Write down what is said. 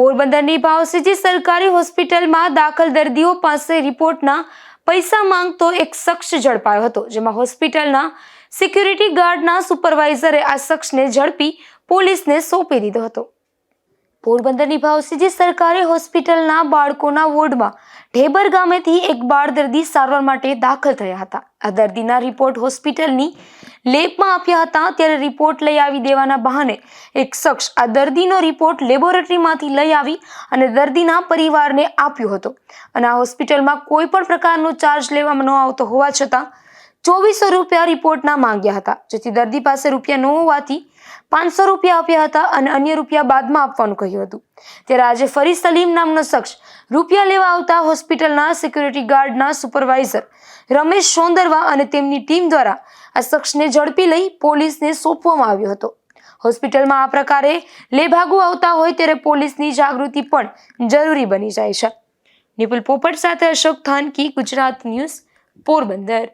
પોરબંદરની ભાવસીજી સરકારી હોસ્પિટલમાં દાખલ દર્દીઓ પાસે રિપોર્ટના પૈસા માંગતો એક શખ્સ ઝડપાયો હતો, જેમાં હોસ્પિટલના સિક્યુરિટી ગાર્ડના સુપરવાઇઝરે આ શખ્સને ઝડપી પોલીસને સોંપી દીધો હતો. પોરબંદરની ભાવસીજી સરકારી હોસ્પિટલના બાળકોના વોર્ડમાં ઢેબર ગામેથી એક બાળ દર્દી સારવાર માટે દાખલ થયા હતા. આ દર્દીના રિપોર્ટ હોસ્પિટલની લેબમાં આપ્યા હતા, ત્યારે રિપોર્ટ લઈ આવી દેવાના બહાને એક શખ્સ આ દર્દીનો રિપોર્ટ લેબોરેટરીમાંથી લઈ આવી અને દર્દીના પરિવારને આપ્યો હતો. અને આ હોસ્પિટલમાં કોઈ પણ પ્રકારનો ચાર્જ લેવામાં ન આવતો હોવા છતાં 2400 રૂપિયા રિપોર્ટના માંગ્યા હતા, જેથી દર્દી પાસે રૂપિયા ન હોવાથી 500 રૂપિયા આપ્યા હતા અને અન્ય રૂપિયા બાદમાં આપવાનું કહ્યું હતું. ત્યારે આજે ફરી સલીમ નામનો શખ્સ રૂપિયા લેવા આવતા હોસ્પિટલના સિક્યુરિટી ગાર્ડના સુપરવાઇઝર રમેશ સોંદરવા અને તેમની ટીમ દ્વારા આ શખ્સને ઝડપી લઈ પોલીસને સોંપવામાં આવ્યો હતો. હોસ્પિટલમાં આ પ્રકારે લેભાગુ આવતા હોય ત્યારે પોલીસની જાગૃતિ પણ જરૂરી બની જાય છે. નિપુલ પોપટ સાથે અશોક થાનકી, ગુજરાત ન્યૂઝ, પોરબંદર.